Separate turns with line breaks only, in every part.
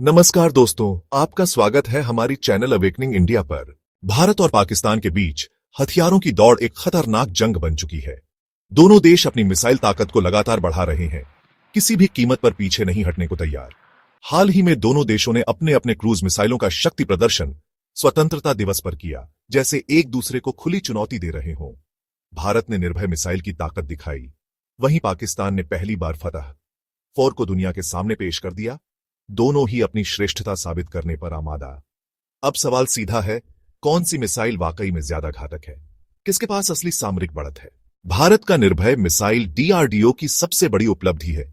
नमस्कार दोस्तों, आपका स्वागत है हमारी चैनल अवेकनिंग इंडिया पर। भारत और पाकिस्तान के बीच हथियारों की दौड़ एक खतरनाक जंग बन चुकी है। दोनों देश अपनी मिसाइल ताकत को लगातार बढ़ा रहे हैं, किसी भी कीमत पर पीछे नहीं हटने को तैयार। हाल ही में दोनों देशों ने अपने अपने क्रूज मिसाइलों का शक्ति प्रदर्शन स्वतंत्रता दिवस पर किया, जैसे एक दूसरे को खुली चुनौती दे रहे हों। भारत ने निर्भय मिसाइल की ताकत दिखाई, वहीं पाकिस्तान ने पहली बार फतह 4 को दुनिया के सामने पेश कर दिया। दोनों ही अपनी श्रेष्ठता साबित करने पर आमादा। अब सवाल सीधा है, कौन सी मिसाइल वाकई में ज्यादा घातक है, किसके पास असली सामरिक बढ़त है? भारत का निर्भय मिसाइल डीआरडीओ की सबसे बड़ी उपलब्धि है।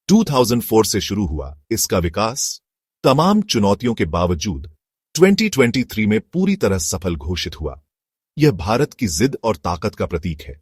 2004 से शुरू हुआ इसका विकास तमाम चुनौतियों के बावजूद 2023 में पूरी तरह सफल घोषित हुआ। यह भारत की जिद और ताकत का प्रतीक है।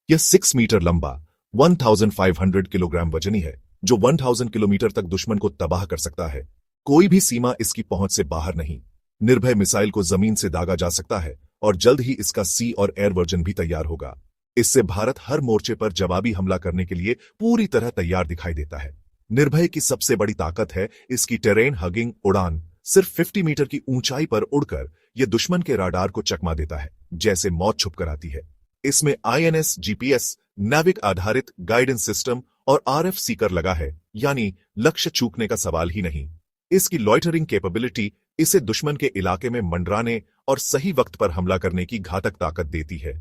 यह 6 मीटर लंबा 1500 किलोग्राम वजनी है, जो 1000 किलोमीटर तक दुश्मन को तबाह कर सकता है। कोई भी सीमा इसकी पहुंच से बाहर नहीं। निर्भय मिसाइल को जमीन से दागा जा सकता है और जल्द ही इसका सी और एयर वर्जन भी तैयार होगा। इससे भारत हर मोर्चे पर जवाबी हमला करने के लिए पूरी तरह तैयार दिखाई देता है। निर्भय की सबसे बड़ी ताकत है इसकी टेरेन हगिंग उड़ान। सिर्फ 50 मीटर की ऊंचाई पर उड़कर यह दुश्मन के राडार को चकमा देता है, जैसे मौत छुप कर आती है। इसमें INS GPS, नाविक आधारित गाइडेंस सिस्टम और RF सीकर लगा है, यानी लक्ष्य चूकने का सवाल ही नहीं। इसकी लॉइटरिंग कैपेबिलिटी इसे दुश्मन के इलाके में मंडराने और सही वक्त पर हमला करने की घातक ताकत देती है।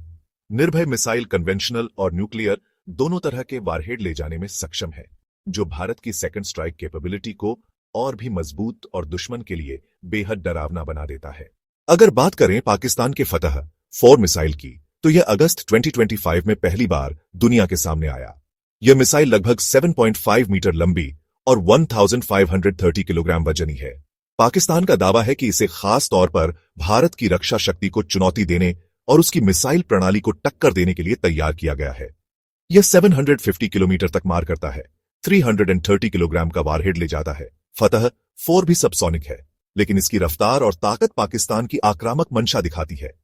निर्भय मिसाइल कन्वेंशनल और न्यूक्लियर दोनों तरह के वारहेड ले जाने में सक्षम है, जो भारत की सेकंड स्ट्राइक कैपेबिलिटी को और भी मजबूत और दुश्मन के लिए बेहद डरावना बना देता है। अगर बात करें पाकिस्तान के फतह 4 मिसाइल की, तो यह अगस्त 2025 में पहली बार दुनिया के सामने आया। यह मिसाइल लगभग 7.5 मीटर लंबी और 1530 किलोग्राम वजनी है। पाकिस्तान का दावा है कि इसे खास तौर पर भारत की रक्षा शक्ति को चुनौती देने और उसकी मिसाइल प्रणाली को टक्कर देने के लिए तैयार किया गया है। यह 750 किलोमीटर तक मार करता है, 330 किलोग्राम का वारहेड ले जाता है। फतह 4 भी सबसोनिक है, लेकिन इसकी रफ्तार और ताकत पाकिस्तान की आक्रामक मंशा दिखाती है।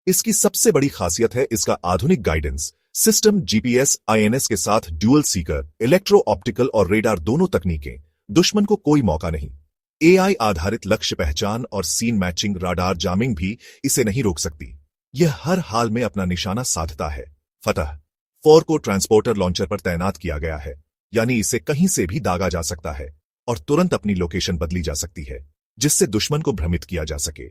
इसकी सबसे बड़ी खासियत है इसका आधुनिक गाइडेंस सिस्टम। GPS INS के साथ ड्यूअल सीकर, इलेक्ट्रो ऑप्टिकल और रेडार दोनों तकनीकें। दुश्मन को कोई मौका नहीं। AI आधारित लक्ष्य पहचान और सीन मैचिंग राडार जामिंग भी इसे नहीं रोक सकती। यह हर हाल में अपना निशाना साधता है। फतह 4 को ट्रांसपोर्टर लॉन्चर पर तैनात किया गया है, यानी इसे कहीं से भी दागा जा सकता है और तुरंत अपनी लोकेशन बदली जा सकती है, जिससे दुश्मन को भ्रमित किया जा सके।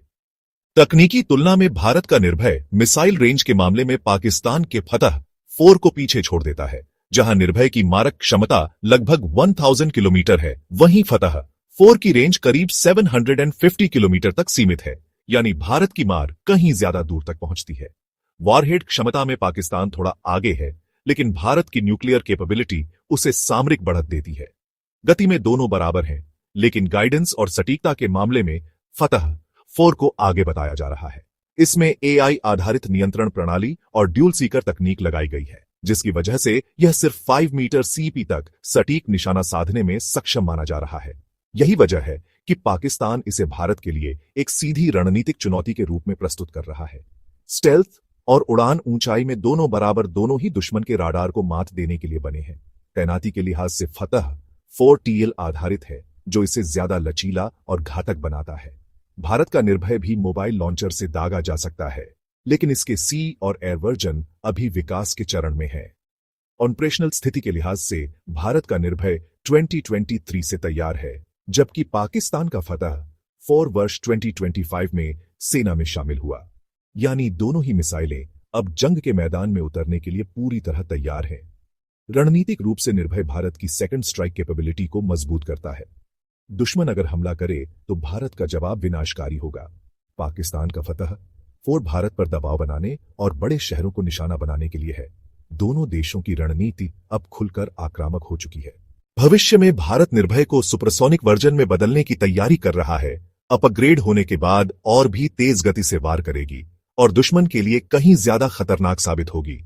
तकनीकी तुलना में भारत का निर्भय मिसाइल रेंज के मामले में पाकिस्तान के फतह 4 को पीछे छोड़ देता है। जहां निर्भय की मारक क्षमता लगभग 1000 किलोमीटर है, वहीं फतह 4 की रेंज करीब 750 किलोमीटर तक सीमित है, यानी भारत की मार कहीं ज्यादा दूर तक पहुंचती है। वॉरहेड क्षमता में पाकिस्तान थोड़ा आगे है, लेकिन भारत की न्यूक्लियर कैपेबिलिटी उसे सामरिक बढ़त देती है। गति में दोनों बराबर हैं, लेकिन गाइडेंस और सटीकता के मामले में फतह 4 को आगे बताया जा रहा है। इसमें AI आधारित नियंत्रण प्रणाली और ड्यूल सीकर तकनीक लगाई गई है, जिसकी वजह से यह सिर्फ 5 मीटर CP तक सटीक निशाना साधने में सक्षम माना जा रहा है। यही वजह है कि पाकिस्तान इसे भारत के लिए एक सीधी रणनीतिक चुनौती के रूप में प्रस्तुत कर रहा है। स्टेल्थ और उड़ान ऊंचाई में दोनों बराबर, दोनों ही दुश्मन के राडार को मात देने के लिए बने हैं। तैनाती के लिहाज से फतह 4 TL आधारित है, जो इसे ज्यादा लचीला और घातक बनाता है। भारत का निर्भय भी मोबाइल लॉन्चर से दागा जा सकता है, लेकिन इसके सी और एयर वर्जन अभी विकास के चरण में है। ऑपरेशनल स्थिति के लिहाज से भारत का निर्भय 2023 से तैयार है, जबकि पाकिस्तान का फतह 4 वर्ष 2025 में सेना में शामिल हुआ। यानी दोनों ही मिसाइलें अब जंग के मैदान में उतरने के लिए पूरी तरह तैयार हैं। रणनीतिक रूप से निर्भय भारत की सेकंड स्ट्राइक कैपेबिलिटी को मजबूत करता है। दुश्मन अगर हमला करे तो भारत का जवाब विनाशकारी होगा। पाकिस्तान का फतह 4 भारत पर दबाव बनाने और बड़े शहरों को निशाना बनाने के लिए है। दोनों देशों की रणनीति अब खुलकर आक्रामक हो चुकी है। भविष्य में भारत निर्भय को सुपरसोनिक वर्जन में बदलने की तैयारी कर रहा है। अपग्रेड होने के बाद और भी तेज गति से वार करेगी और दुश्मन के लिए कहीं ज्यादा खतरनाक साबित होगी।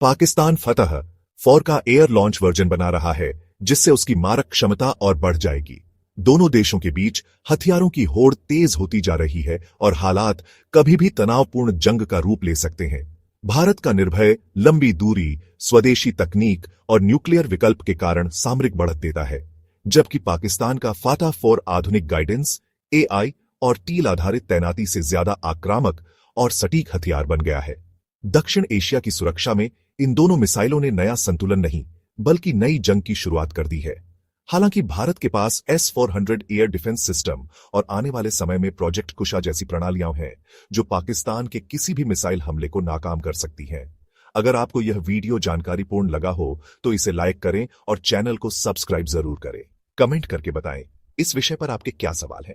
पाकिस्तान फतह 4 का एयर लॉन्च वर्जन बना रहा है, जिससे उसकी मारक क्षमता और बढ़ जाएगी। दोनों देशों के बीच हथियारों की होड़ तेज होती जा रही है और हालात कभी भी तनावपूर्ण जंग का रूप ले सकते हैं। भारत का निर्भय लंबी दूरी, स्वदेशी तकनीक और न्यूक्लियर विकल्प के कारण सामरिक बढ़त देता है। जबकि पाकिस्तान का फाटा 4 आधुनिक गाइडेंस, एआई और टील आधारित तैनाती से ज्यादा आक्रामक और सटीक हथियार बन गया है। दक्षिण एशिया की सुरक्षा में इन दोनों मिसाइलों ने नया संतुलन नहीं बल्कि नई जंग की शुरुआत कर दी है। हालांकि भारत के पास S-400 एयर डिफेंस सिस्टम और आने वाले समय में प्रोजेक्ट कुशा जैसी प्रणालियां हैं जो पाकिस्तान के किसी भी मिसाइल हमले को नाकाम कर सकती हैं। अगर आपको यह वीडियो जानकारीपूर्ण लगा हो तो इसे लाइक करें और चैनल को सब्सक्राइब जरूर करें। कमेंट करके बताएं इस विषय पर आपके क्या सवाल हैं।